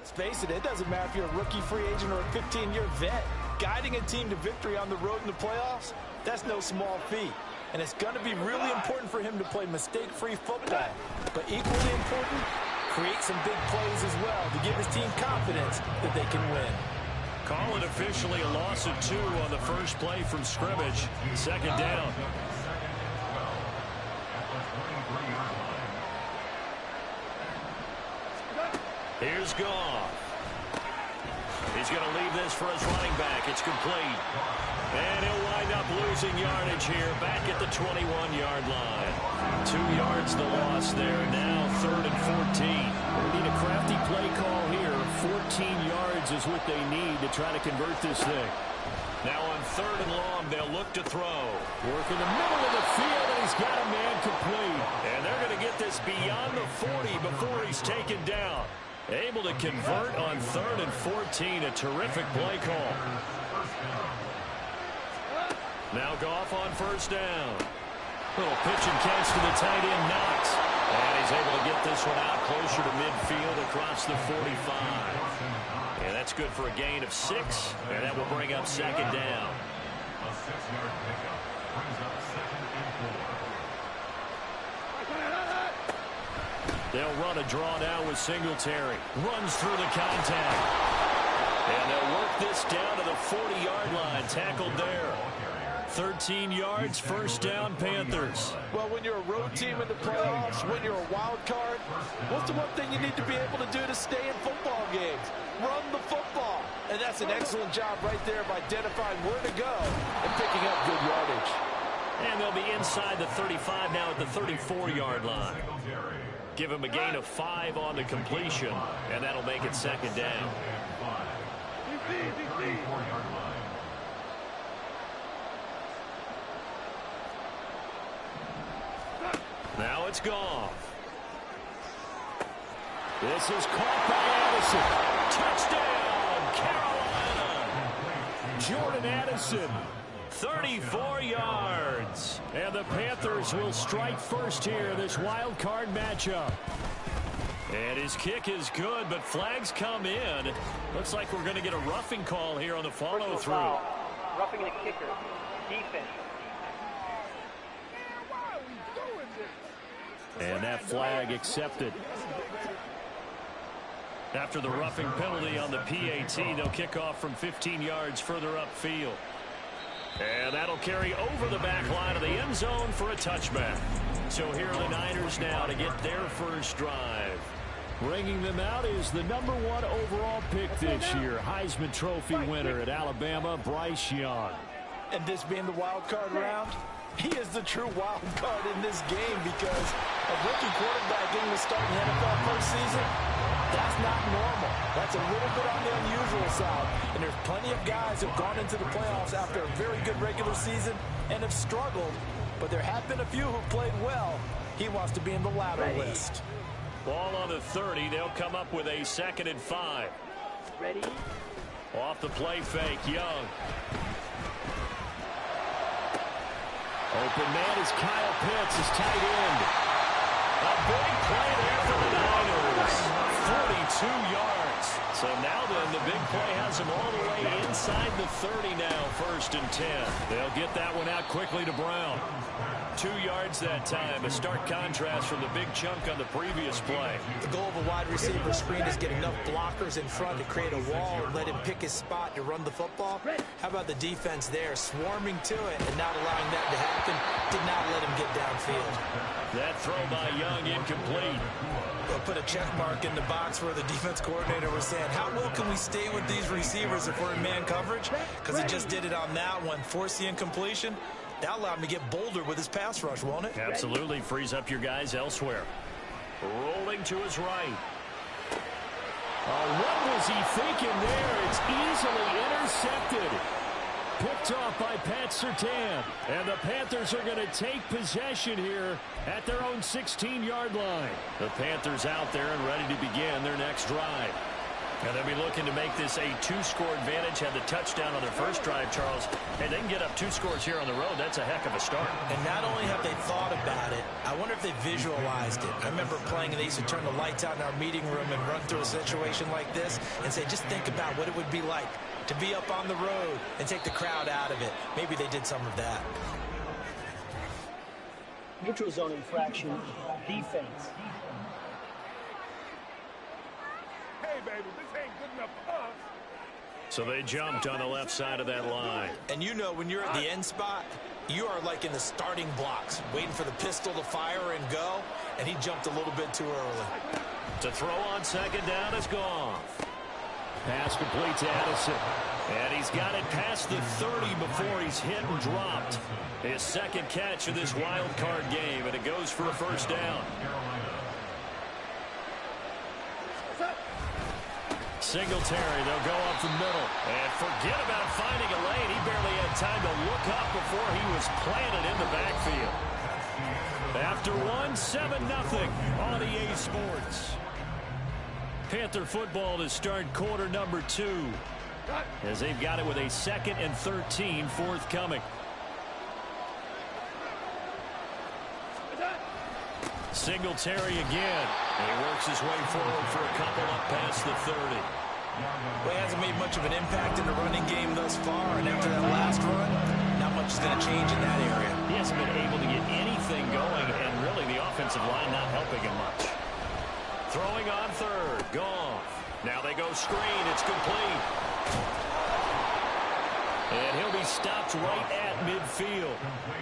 Let's face it, it doesn't matter if you're a rookie free agent or a 15-year vet. Guiding a team to victory on the road in the playoffs, that's no small feat. And it's going to be really important for him to play mistake-free football. But equally important, create some big plays as well to give his team confidence that they can win. Call it officially a loss of 2 on the first play from scrimmage. Second down. Here's Goff. He's going to leave this for his running back. It's complete. And he'll wind up losing yardage here back at the 21-yard line. 2 yards the loss there. Now 3rd and 14. They need a crafty play call here. 14 yards is what they need to try to convert this thing. Now on 3rd and long, they'll look to throw. Work in the middle of the field, and he's got a man complete. And they're going to get this beyond the 40 before he's taken down. Able to convert on 3rd and 14. A terrific play call. Now Goff on 1st down. Little pitch and catch to the tight end, Knox. And he's able to get this one out closer to midfield across the 45. And that's good for a gain of 6. And that will bring up 2nd down. A 6-yard pickup brings up 2nd and 4. They'll run a draw now with Singletary. Runs through the contact. And they'll work this down to the 40-yard line. Tackled there. 13 yards, 1st down, Panthers. Well, when you're a road team in the playoffs, when you're a wild card, what's the one thing you need to be able to do to stay in football games? Run the football. And that's an excellent job right there of identifying where to go and picking up good yardage. And they'll be inside the 35 now at the 34-yard line. Give him a gain of 5 on the completion, and that'll make it 2nd down. Now it's Goff. This is caught by Addison. Touchdown, Carolina. Jordan Addison, 34 yards. And the Panthers will strike first here, this wild card matchup. And his kick is good, but flags come in. Looks like we're going to get a roughing call here on the follow-through. Roughing the kicker. Defense. And that flag accepted. After the roughing penalty on the PAT, they'll kick off from 15 yards further upfield. And that'll carry over the back line of the end zone for a touchback. So here are the Niners now to get their first drive. Bringing them out is the #1 overall pick this year, Heisman Trophy winner at Alabama, Bryce Young. And this being the wild card round, he is the true wild card in this game because a rookie quarterback getting to start in the NFL postseason, that's not normal. That's a little bit on the unusual side. And there's plenty of guys who've gone into the playoffs after a very good regular season and have struggled. But there have been a few who played well. He wants to be in the latter list. Ball on the 30. They'll come up with a 2nd and 5. Ready? Off the play fake, Young. Open man is Kyle Pitts, his tight end. A big play there for the Niners. 42 yards. So now then, the big play has them all the way inside the 30 now, 1st and 10. They'll get that one out quickly to Brown. 2 yards that time, a stark contrast from the big chunk on the previous play. The goal of a wide receiver screen is get enough blockers in front to create a wall and let him pick his spot to run the football. How about the defense there, swarming to it and not allowing that to happen, did not let him get downfield. That throw by Young incomplete. They'll put a check mark in the box where the defense coordinator was saying, how well can we stay with these receivers if we're in man coverage? Because he just did it on that one, forced the incompletion. That allowed him to get bolder with his pass rush, won't it? Absolutely. Frees up your guys elsewhere. Rolling to his right. What was he thinking there? It's easily intercepted. Picked off by Pat Surtain. And the Panthers are going to take possession here at their own 16-yard line. The Panthers out there and ready to begin their next drive. And they'll be looking to make this a two-score advantage. Had the touchdown on their first drive, Charles. And they can get up 2 scores here on the road. That's a heck of a start. And not only have they thought about it, I wonder if they visualized it. I remember playing, and they used to turn the lights out in our meeting room and run through a situation like this and say, just think about what it would be like to be up on the road and take the crowd out of it. Maybe they did some of that. Neutral zone infraction, defense. Hey, baby, this ain't good enough for us. So they jumped on the left side of that line. And you know, when you're at the end spot, you are like in the starting blocks, waiting for the pistol to fire and go, and he jumped a little bit too early. To throw on second down is gone. Pass complete to Addison. And he's got it past the 30 before he's hit and dropped. His second catch of this wild card game, and it goes for a first down. Singletary, they'll go up the middle. And forget about finding a lane. He barely had time to look up before he was planted in the backfield. After 7-0 on EA Sports. Panther football to start quarter number 2. As they've got it with a 2nd and 13 forthcoming. Singletary again. And he works his way forward for a couple up past the 30. Well, he hasn't made much of an impact in the running game thus far, and after that last run, not much is going to change in that area. He hasn't been able to get anything going, and really the offensive line not helping him much. Throwing on third. Goff. Now they go screen. It's complete. And he'll be stopped right at midfield.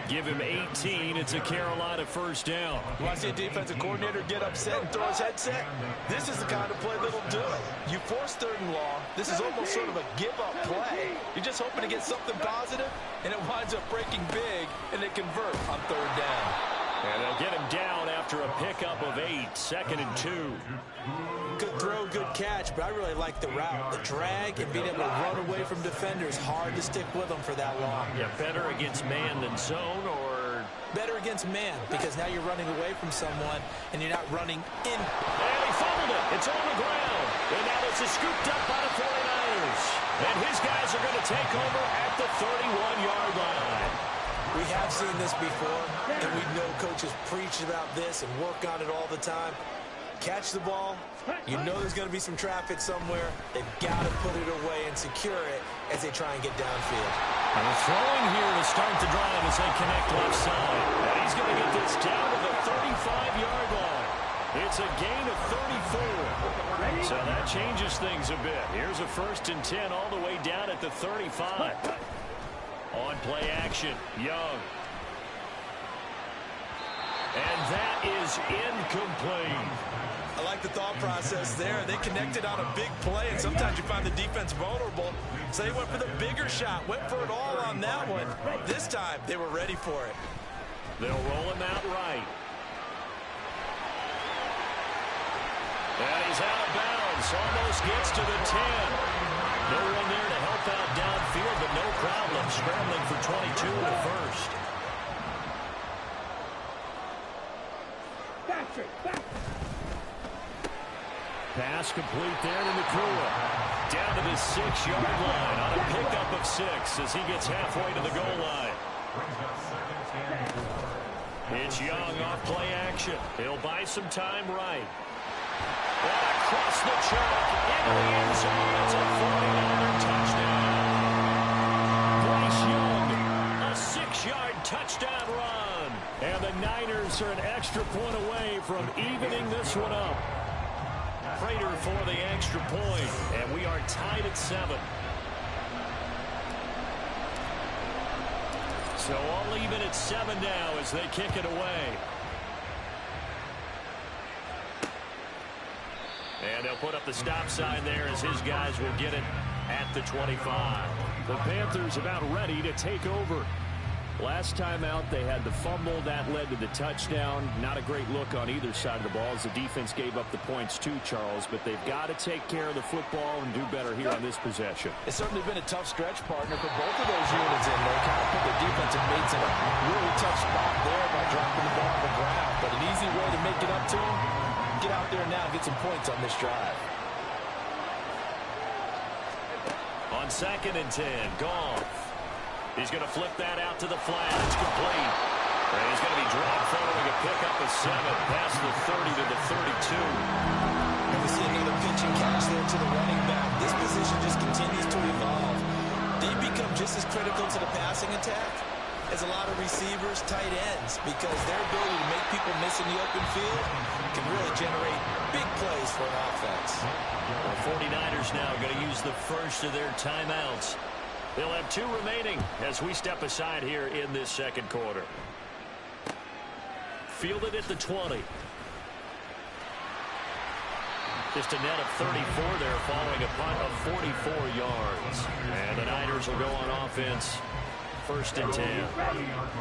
Give him 18. It's a Carolina first down. You want to see a defensive coordinator get upset and throw his headset? This is the kind of play that'll do it. You force 3rd and long. This is almost sort of a give-up play. You're just hoping to get something positive, and it winds up breaking big, and they convert on 3rd down. And they'll get him down after a pickup of 8. 2nd and 2. Good throw, good catch, but I really like the route. The drag and being able to run away from defenders. Hard to stick with them for that long. Yeah, better against man than zone, or? Better against man, because now you're running away from someone, and you're not running in. And he fumbled it. It's on the ground. And now this is scooped up by the 49ers. And his guys are going to take over at the 31-yard line. We have seen this before, and we know coaches preach about this and work on it all the time. Catch the ball. You know there's going to be some traffic somewhere. They've got to put it away and secure it as they try and get downfield. And throwing here to start the drive as they connect left side. And he's going to get this down to the 35-yard line. It's a gain of 34. So that changes things a bit. Here's a 1st and 10 all the way down at the 35. On play action, Young. And that is incomplete. I like the thought process there. They connected on a big play, and sometimes you find the defense vulnerable. So they went for the bigger shot, went for it all on that one. This time, they were ready for it. They'll roll him out right. And he's out of bounds. Almost gets to the 10. No one there to help out downfield, but no problem. Scrambling for 22 in the first. Pass complete there to Nakua. Down to the 6-yard line on a pickup of 6 as he gets halfway to the goal line. It's Young off play action. He'll buy some time right. And across the track into the end zone. It's a 49er touchdown. Bryce Young, a 6-yard touchdown run. And the Niners are an extra point away from evening this one up. Prater for the extra point, and we are tied at 7. So all even at 7 now as they kick it away. And they'll put up the stop sign there as his guys will get it at the 25. The Panthers about ready to take over. Last time out, they had the fumble. That led to the touchdown. Not a great look on either side of the ball as the defense gave up the points too, Charles. But they've got to take care of the football and do better here on this possession. It's certainly been a tough stretch, partner, for both of those units in there. Kind of put their defensive mates in a really tough spot there by dropping the ball on the ground. But an easy way to make it up to them, get out there now and get some points on this drive. on 2nd and 10. Goff. He's going to flip that out to the flat. It's complete. And he's going to be dropped following a pickup of 7 past the 30 to the 32. And we see another pitch and catch there to the running back. This position just continues to evolve. They become just as critical to the passing attack as a lot of receivers, tight ends, because their ability to make people miss in the open field can really generate big plays for an offense. The 49ers now going to use the first of their timeouts. They'll have 2 remaining as we step aside here in this second quarter. Fielded at the 20. Just a net of 34 there following a punt of 44 yards. And the Niners will go on offense. 1st and 10.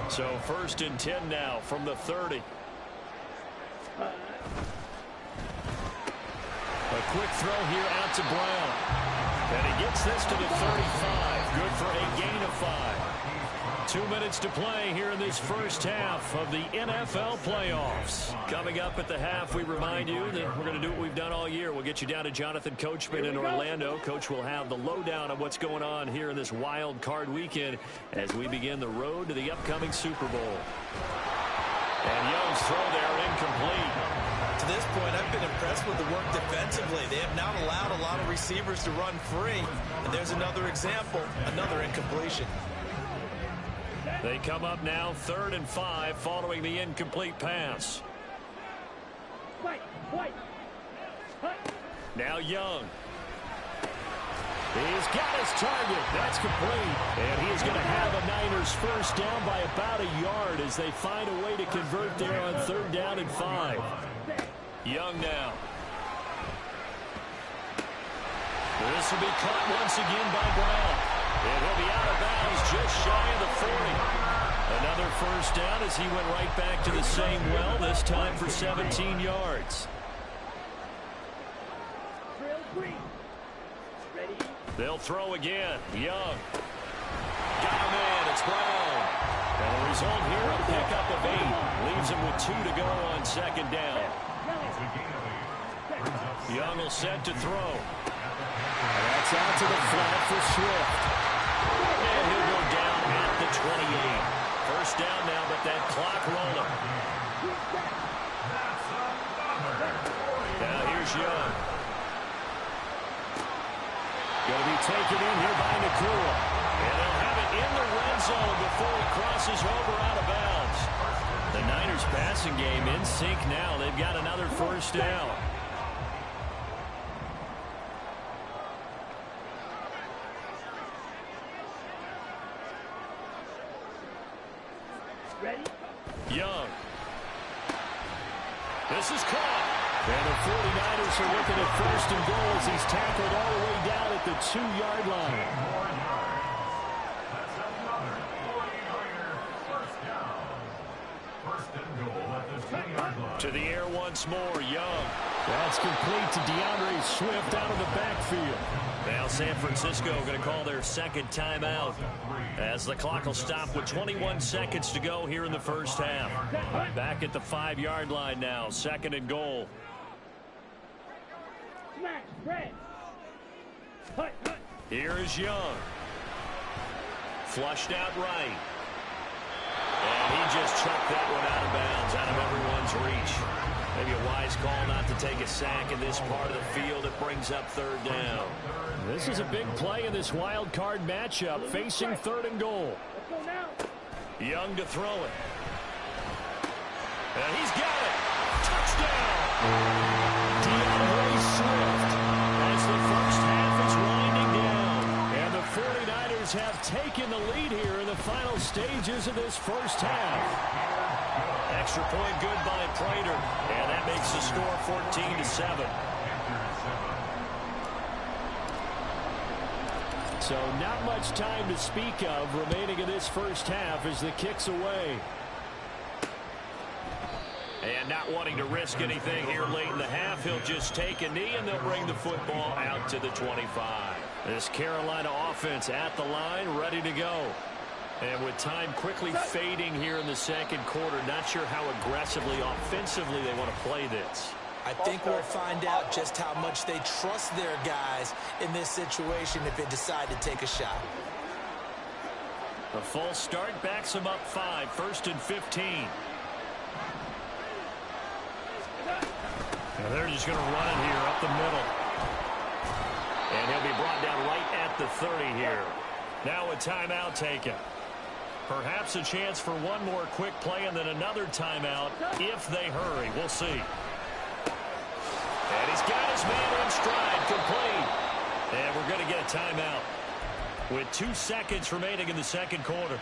So 1st and 10 now from the 30. A quick throw here out to Brown. And he gets this to the 35. Good for a gain of 5. 2 minutes to play here in this first half of the NFL playoffs. Coming up at the half, we remind you that we're going to do what we've done all year. We'll get you down to Jonathan Coachman in Orlando. Coach will have the lowdown on what's going on here in this wild card weekend as we begin the road to the upcoming Super Bowl. And Young's throw there incomplete. To this point, I've been impressed with the work defensively. They have not allowed a lot of receivers to run free. And there's another example, another incompletion. They come up now 3rd and 5 following the incomplete pass. Now Young. He's got his target. That's complete. And he is going to have a Niners first down by about a yard as they find a way to convert there on 3rd down and 5. Young now. This will be caught once again by Brown. And he'll be out of bounds just shy of the 40. Another first down as he went right back to the same well, this time for 17 yards. They'll throw again. Young. Got him in. It's Brown. And the result here, a pickup of 8. Leaves him with 2 to go on 2nd down. Young will set to throw. That's out to the flat for Swift. And he'll go down at the 28. First down now, but that clock rolling. Now here's Young. Going to be taken in here by Nakua. And they'll have it in the red zone before he crosses over out of bounds. The Niners passing game in sync now. They've got another first down. Young. This is caught. And the 49ers are looking at 1st and goal as he's tackled all the way down at the 2-yard line. To the air once more, Young. That's complete to DeAndre Swift out of the backfield. Now San Francisco going to call their 2nd timeout as the clock will stop with 21 seconds to go here in the first half. Back at the 5-yard line now, 2nd and goal. Here is Young. Flushed out right. And he just chucked that one out of bounds, out of everyone's reach. Maybe a wise call not to take a sack in this part of the field. It brings up 3rd down. This is a big play in this wild card matchup, facing 3rd and goal. Young to throw it. And he's got it. Touchdown. DeAndre Swift as the first half is winding down. And the 49ers have taken the lead here in the final stages of this first half. Extra point good by Prater. And that makes the score 14-7. So not much time to speak of remaining in this first half as the kick's away. And not wanting to risk anything here late in the half, he'll just take a knee and they'll bring the football out to the 25. This Carolina offense at the line, ready to go. And with time quickly fading here in the second quarter, not sure how aggressively, offensively they want to play this. I think we'll find out just how much they trust their guys in this situation if they decide to take a shot. A false start backs them up 5, 1st and 15. Now they're just going to run it here up the middle. And he'll be brought down right at the 30 here. Now a timeout taken. Perhaps a chance for one more quick play and then another timeout if they hurry. We'll see. And he's got his man in stride, complete. And we're going to get a timeout with 2 seconds remaining in the second quarter.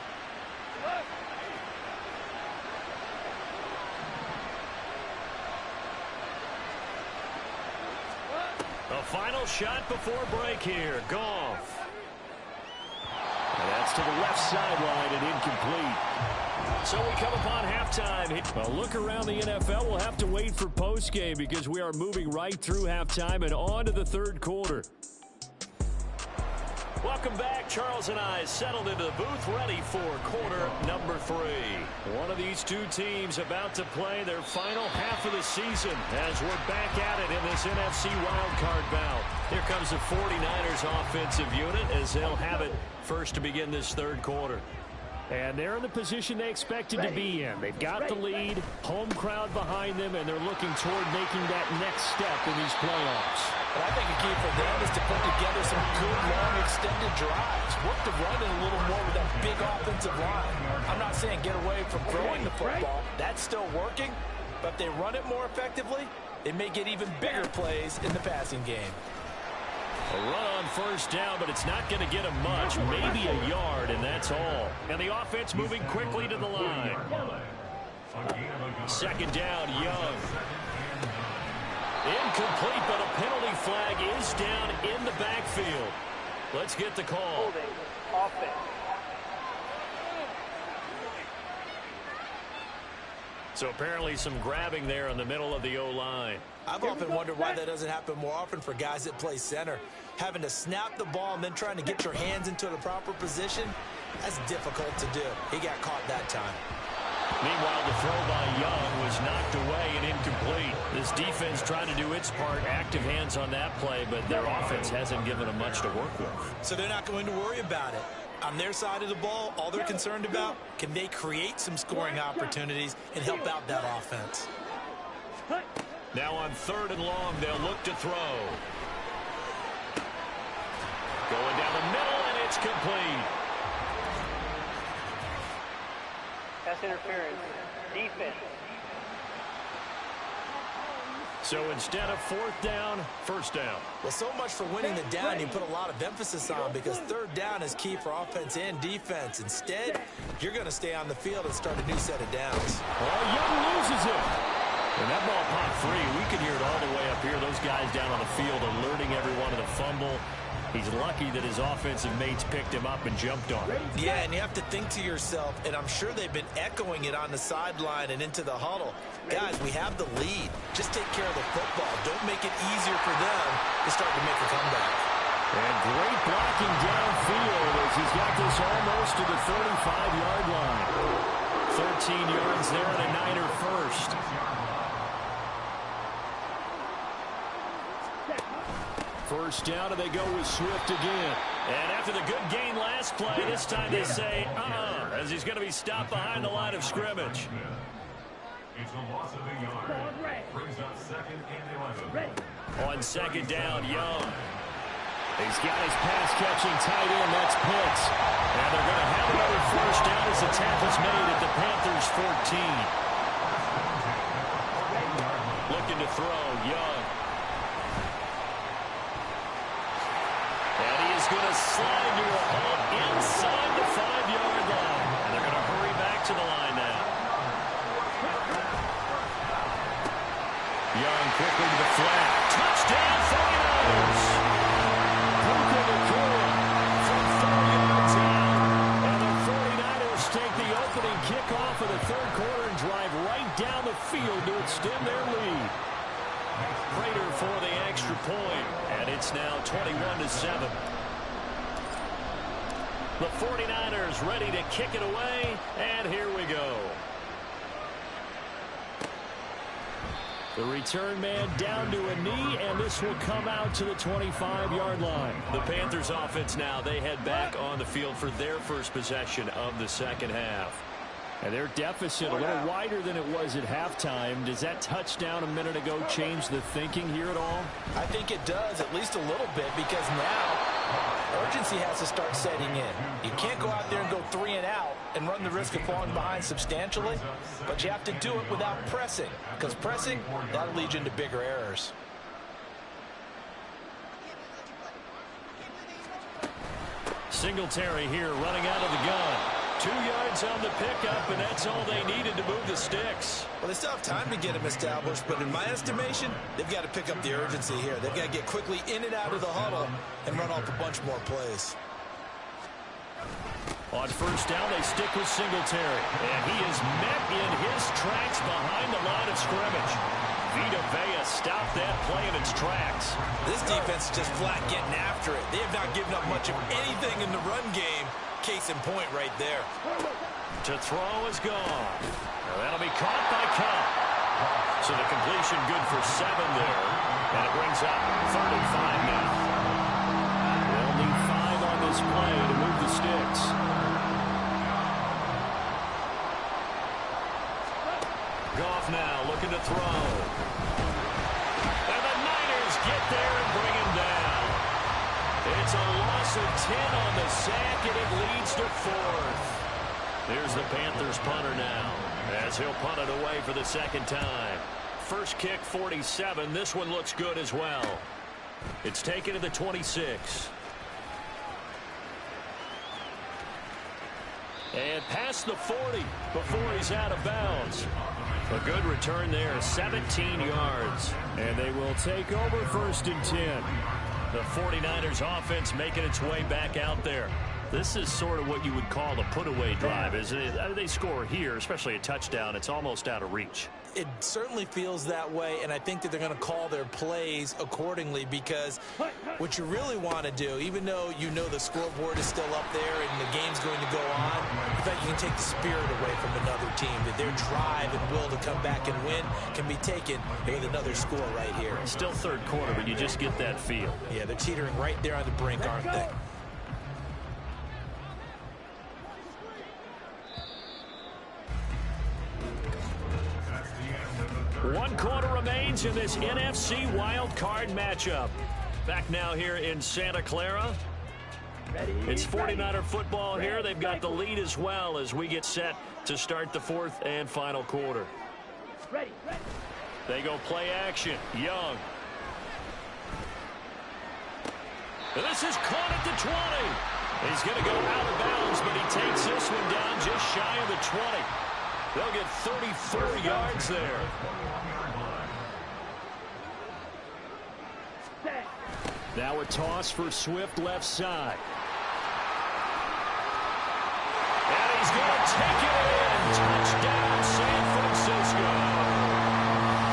A final shot before break here. Goff. And that's to the left sideline and incomplete. So we come upon halftime. Well, look around the NFL. We'll have to wait for postgame because we are moving right through halftime and on to the third quarter. Welcome back. Charles and I settled into the booth ready for quarter number 3. One of these two teams about to play their final half of the season as we're back at it in this NFC wildcard bout. Here comes the 49ers offensive unit as they'll have it first to begin this third quarter. And they're in the position they expected to be in. They've got the lead, home crowd behind them, and they're looking toward making that next step in these playoffs. But I think a key for them is to put together some good, long, extended drives. Work the run in a little more with that big offensive line. I'm not saying get away from throwing the football. That's still working. But if they run it more effectively, they may get even bigger plays in the passing game. A run on first down, but it's not going to get him much. Maybe a yard, and that's all. And the offense moving quickly to the line. Second down, Young. Incomplete, but a penalty flag is down in the backfield. Let's get the call. Offense. So apparently some grabbing there in the middle of the O-line. I've often wondered why that doesn't happen more often for guys that play center. Having to snap the ball and then trying to get your hands into the proper position, that's difficult to do. He got caught that time. Meanwhile, the throw by Young was knocked away and incomplete. This defense trying to do its part, active hands on that play, but their offense hasn't given them much to work with. So they're not going to worry about it. On their side of the ball, all they're concerned about, can they create some scoring opportunities and help out that offense? Now on 3rd and long, they'll look to throw. Going down the middle, and it's complete. That's interference. Defense. So instead of 4th down, 1st down. Well, so much for winning the down you put a lot of emphasis on because 3rd down is key for offense and defense. Instead, you're going to stay on the field and start a new set of downs. Well, Young loses it. And that ball popped free. We can hear it all the way up here. Those guys down on the field alerting everyone to the fumble. He's lucky that his offensive mates picked him up and jumped on it. Yeah, and you have to think to yourself, and I'm sure they've been echoing it on the sideline and into the huddle. Guys, we have the lead. Just take care of the football. Don't make it easier for them to start to make a comeback. And great blocking downfield as he's got this almost to the 35-yard line. 13 yards there and a Niner first. First down, and they go with Swift again. And after the good gain last play, this time they say, as he's going to be stopped behind the line of scrimmage. It's a loss of a yard. Brings up 2nd and 11. On 2nd down, Young. He's got his pass-catching tight end. That's Pitts. And they're going to have another first down as the tackle's made at the Panthers' 14. Looking to throw, Young. And he is going to slide to a halt inside the 5-yard line. And they're going to hurry back to the line now. Young quickly to the flat. Touchdown, 49ers! Puka Nacua from 4 yards out. And the 49ers take the opening kickoff of the third quarter and drive right down the field to extend their lead. Prater for the extra point, and it's now 21-7. The 49ers ready to kick it away, and here we go. The return man down to a knee, and this will come out to the 25-yard line. The Panthers offense now, they head back on the field for their first possession of the second half. And their deficit a little wider than it was at halftime. Does that touchdown a minute ago change the thinking here at all? I think it does, at least a little bit, because now urgency has to start setting in. You can't go out there and go 3 and out and run the risk of falling behind substantially, but you have to do it without pressing, because pressing, that'll lead you into bigger errors. Singletary here running out of the gun. 2 yards on the pickup, and that's all they needed to move the sticks. Well, they still have time to get him established, but in my estimation, they've got to pick up the urgency here. They've got to get quickly in and out of the huddle and run off a bunch more plays. On first down, they stick with Singletary, and he is met in his tracks behind the line of scrimmage. Vita Vea stopped that play in its tracks. This defense is just flat getting after it. They have not given up much of anything in the run game. Case in point right there. To throw is gone. Now that'll be caught by Cup. So the completion good for 7 there. And it brings up 3rd and 5 now. They'll need 5 on this play to move the sticks. Goff now looking to throw. And the Niners get there and bring him down. It's a loss of 10 on the sack, and it leads to 4th. There's the Panthers punter now, as he'll punt it away for the second time. First kick, 47. This one looks good as well. It's taken to the 26. And past the 40 before he's out of bounds. A good return there, 17 yards. And they will take over 1st and 10. The 49ers offense making its way back out there. This is sort of what you would call a put-away drive, isn't it? I mean, they score here, especially a touchdown. It's almost out of reach. It certainly feels that way, and I think that they're going to call their plays accordingly, because what you really want to do, even though you know the scoreboard is still up there and the game's going to go on, in fact, you can take the spirit away from another team, that their drive and will to come back and win can be taken with another score right here. Still 3rd quarter, but you just get that feel. Yeah, they're teetering right there on the brink, aren't they? One quarter remains in this NFC wild card matchup. Back now here in Santa Clara. It's 49er football here. They've got the lead as well as we get set to start the 4th and final quarter. They go play action. Young. And this is caught at the 20. He's going to go out of bounds, but he takes this one down just shy of the 20. They'll get 34 yards there. Now a toss for Swift left side. And he's going to take it in. Touchdown, San Francisco.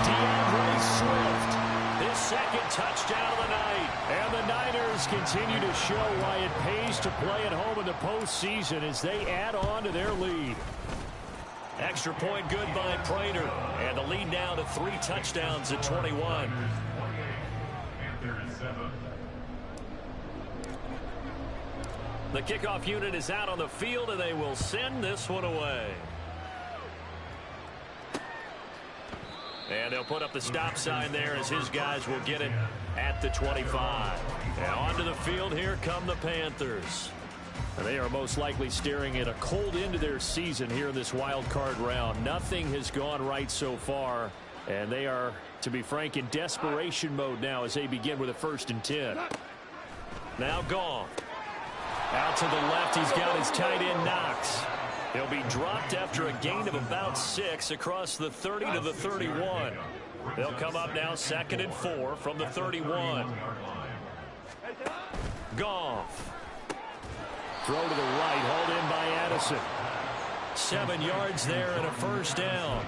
DeAndre Swift, his 2nd touchdown of the night. And the Niners continue to show why it pays to play at home in the postseason as they add on to their lead. Extra point good by Prater. And the lead now to 3 touchdowns at 21. The kickoff unit is out on the field, and they will send this one away. And they'll put up the stop sign there as his guys will get it at the 25. And onto the field, here come the Panthers. And they are most likely staring at a cold end to their season here in this wild card round. Nothing has gone right so far, and they are, to be frank, in desperation mode now as they begin with a 1st and 10. Now Goff. Out to the left, he's got his tight end Knox. He'll be dropped after a gain of about 6 across the 30 to the 31. They'll come up now 2nd and 4 from the 31. Goff. Throw to the right, hauled in by Addison. 7 yards there and a 1st down.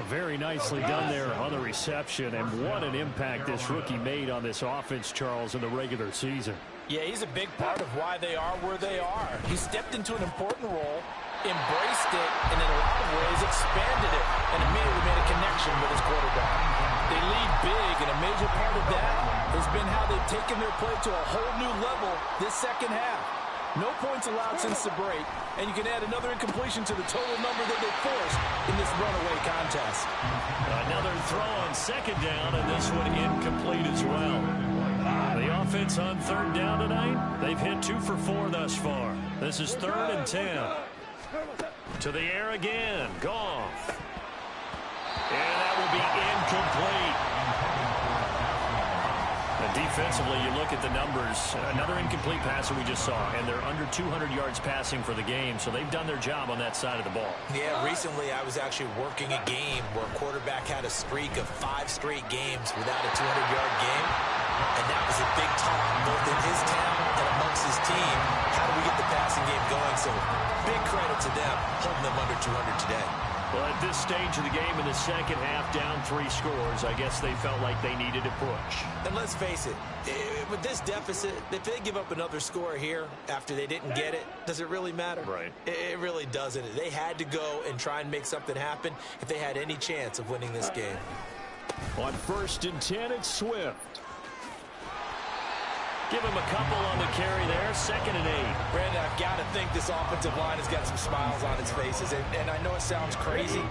Very nicely done there on the reception, and what an impact this rookie made on this offense, Charles, in the regular season. Yeah, he's a big part of why they are where they are. He stepped into an important role, embraced it, and in a lot of ways, expanded it, and immediately made a connection with his quarterback. They lead big, and a major part of that has been how they've taken their play to a whole new level this second half. No points allowed since the break, and you can add another incompletion to the total number that they forced in this runaway contest. Another throw on second down, and this one incomplete as well. The offense on third down tonight, they've hit 2 for 4 thus far. This is 3rd and 10. To the air again, Goff. And that will be incomplete. Defensively, you look at the numbers. Another incomplete pass that we just saw, and they're under 200 yards passing for the game, so they've done their job on that side of the ball. Yeah, recently I was actually working a game where a quarterback had a streak of 5 straight games without a 200-yard game, and that was a big talk both in his town and amongst his team. How do we get the passing game going? So big credit to them holding them under 200 today. Well, at this stage of the game in the second half, down 3 scores, I guess they felt like they needed to push. And let's face it, with this deficit, if they give up another score here after they didn't get it, does it really matter? Right. It really doesn't. They had to go and try and make something happen if they had any chance of winning this game. On 1st and 10, it's Swift. Give him a couple on the carry there. 2nd and 8. Brandon, I've got to think this offensive line has got some smiles on its faces. And I know it sounds crazy,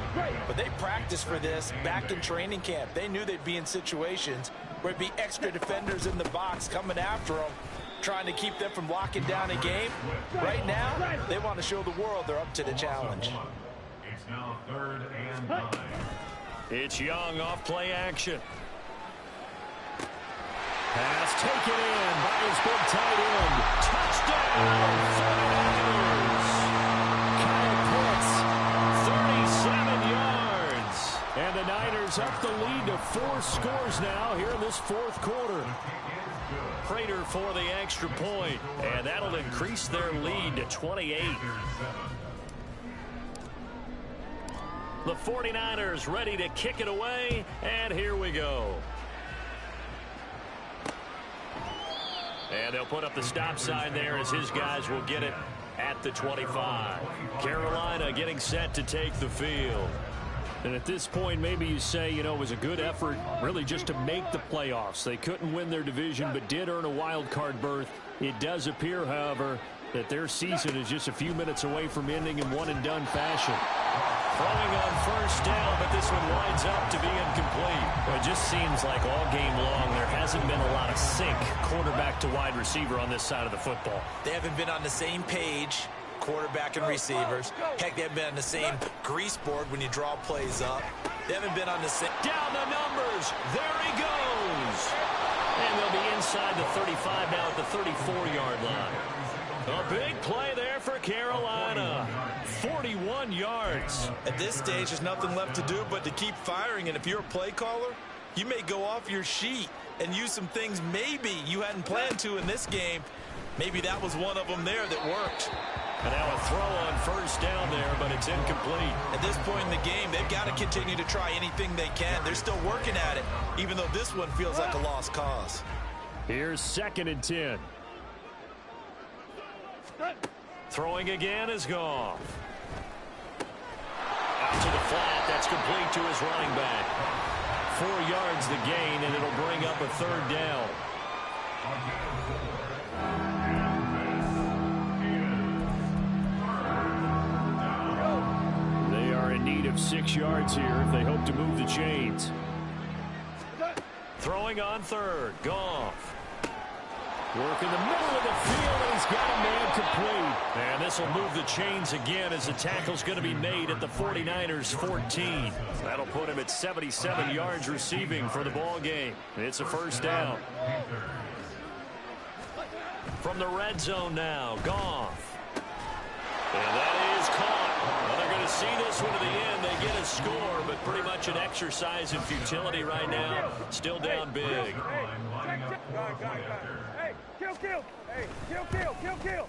but they practiced for this back in training camp. They knew they'd be in situations where there'd be extra defenders in the box coming after them, trying to keep them from locking down a game. Right now, they want to show the world they're up to the challenge. It's now 3rd and 9. It's Young off play action. Pass taken in by his big tight end. Touchdown, 49ers. Kyle Pitts, 37 yards. And the Niners up the lead to 4 scores now here in this 4th quarter. Prater for the extra point, and that'll increase their lead to 28. The 49ers ready to kick it away, and here we go. And they'll put up the stop sign there as his guys will get it at the 25. Carolina getting set to take the field. And at this point, maybe you say, you know, it was a good effort really just to make the playoffs. They couldn't win their division but did earn a wild card berth. It does appear, however, that their season is just a few minutes away from ending in one-and-done fashion. Throwing on 1st down, but this one winds up to be incomplete. Well, it just seems like all game long there hasn't been a lot of sync quarterback to wide receiver on this side of the football. They haven't been on the same page, quarterback and receivers. Heck, they haven't been on the same grease board when you draw plays up. They haven't been on the same... Down the numbers. There he goes. And they'll be inside the 35 now at the 34-yard line. A big play there for Carolina. 41 yards. At this stage, there's nothing left to do but to keep firing. And if you're a play caller, you may go off your sheet and use some things maybe you hadn't planned to in this game. Maybe that was one of them there that worked. And now a throw on 1st down there, but it's incomplete. At this point in the game, they've got to continue to try anything they can. They're still working at it, even though this one feels like a lost cause. Here's 2nd and 10. Throwing again is Goff. Out to the flat. That's complete to his running back. 4 yards the gain, and it'll bring up a 3rd down. They are in need of 6 yards here if they hope to move the chains. Throwing on 3rd. Goff. Work in the middle of the field, and he's got a man complete. And this will move the chains again as the tackle's going to be made at the 49ers 14. That'll put him at 77 yards receiving for the ball game. It's a 1st down. From the red zone now, Goff. And that is caught. Well, they're going to see this one to the end. They get a score, but pretty much an exercise in futility right now. Still down big. Kill.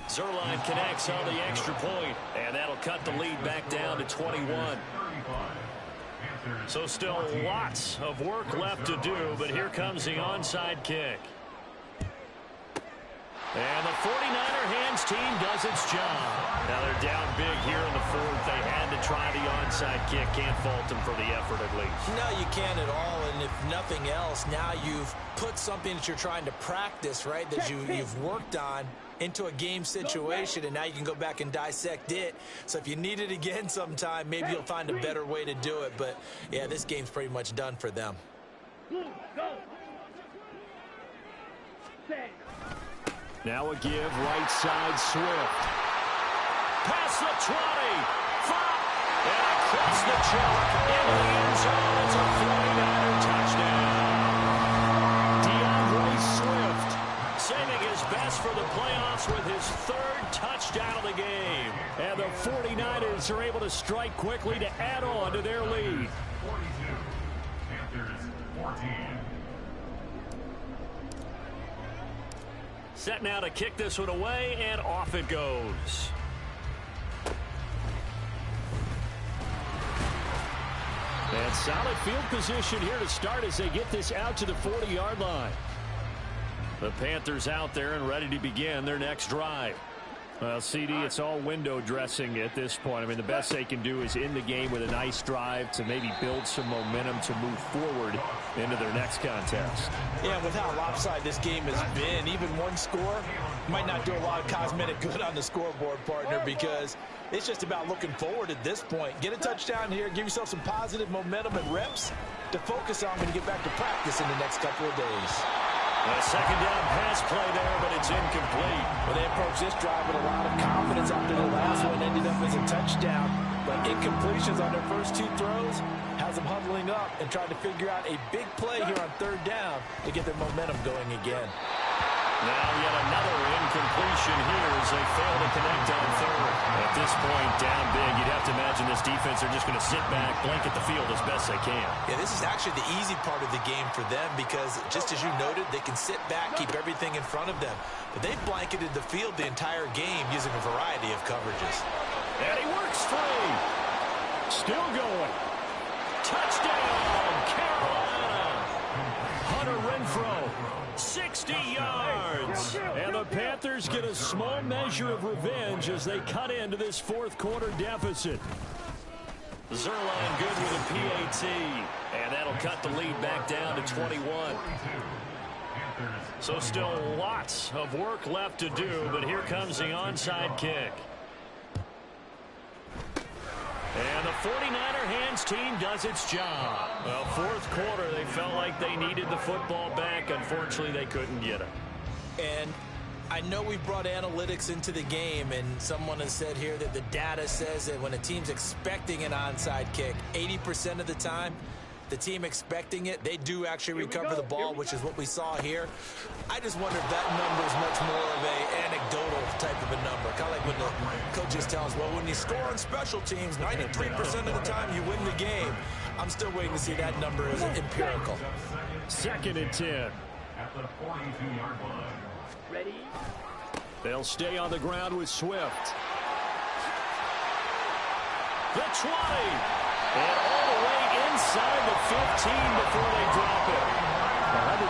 Zerline connects on the extra point, and that'll cut the lead back down to 21. So still lots of work left to do, but here comes the onside kick. And the 49er hands team does its job. Now they're down big here in the 4th. They had to try the onside kick. Can't fault him for the effort at least. No, you can't at all. And if nothing else, now you've put something that you're trying to practice, right, that you've worked on into a game situation, and now you can go back and dissect it. So if you need it again sometime, maybe you'll find a better way to do it. But, yeah, this game's pretty much done for them. Now a give, right side, Swift. Past the 20, 5, and across the chalk, into the end zone. It's a 49er touchdown. DeAndre Swift saving his best for the playoffs with his third touchdown of the game. And the 49ers are able to strike quickly to add on to their lead. 42. Panthers 14. Set now to kick this one away, and off it goes. And solid field position here to start as they get this out to the 40-yard line. The Panthers out there and ready to begin their next drive. Well, CD, it's all window dressing at this point. I mean, the best they can do is end the game with a nice drive to maybe build some momentum to move forward into their next contest. Yeah, with how lopsided this game has been, even one score might not do a lot of cosmetic good on the scoreboard, partner, because it's just about looking forward at this point. Get a touchdown here, give yourself some positive momentum and reps to focus on when you get back to practice in the next couple of days. A second down pass play there, but it's incomplete. Well, they approached this drive with a lot of confidence after the last one ended up as a touchdown. But incompletions on their first two throws has them huddling up and trying to figure out a big play here on third down to get their momentum going again. Now yet another incompletion here as they fail to connect on third. At this point, down big, you'd have to imagine this defense are just going to sit back, blanket the field as best they can. Yeah, this is actually the easy part of the game for them because, just as you noted, they can sit back, keep everything in front of them. But they've blanketed the field the entire game using a variety of coverages. And he works free. Still going. Touchdown, Carolina. Hunter Renfrow. 60 yards. And the Panthers get a small measure of revenge as they cut into this fourth quarter deficit. Zerline good with a PAT. And that'll cut the lead back down to 21. So still lots of work left to do, but here comes the onside kick. And the 49er hands team does its job. Well, fourth quarter, they felt like they needed the football back. Unfortunately, they couldn't get it. And I know we brought analytics into the game, and someone has said here that the data says that when a team's expecting an onside kick, 80% of the time, the team expecting it, they do actually recover the ball, which is what we saw here. I just wonder if that number is much more of a anecdotal type of a number. Kind of like when the coaches tell us, well, when you score on special teams, 93% of the time you win the game. I'm still waiting to see that number as empirical. Second and 10. At the 42-yard line. Ready? They'll stay on the ground with Swift. The 20. And all the way inside the 15 before they drop it.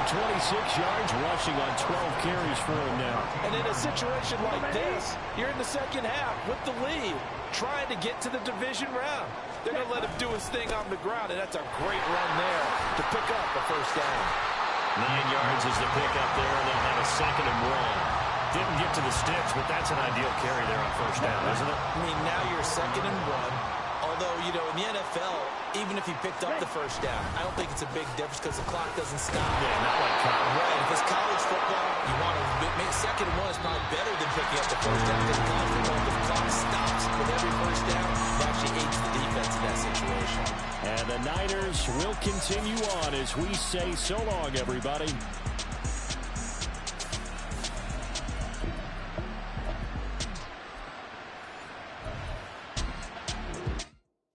126 yards rushing on 12 carries for him now. And in a situation like this, you're in the second half with the lead, trying to get to the division round. They're going to let him do his thing on the ground, and that's a great run there to pick up the first down. 9 yards is the pickup there, and they'll have a second and one. Didn't get to the sticks, but that's an ideal carry there on first down, isn't it? I mean, now you're second and one. Although, you know, in the NFL, even if he picked up the first down, I don't think it's a big difference because the clock doesn't stop. Yeah, not like college. Right. If it's college football, you want to make second and one is probably better than picking up the first down because college football, the clock stops with every first down. It actually aids the defense in that situation. And the Niners will continue on as we say so long, everybody.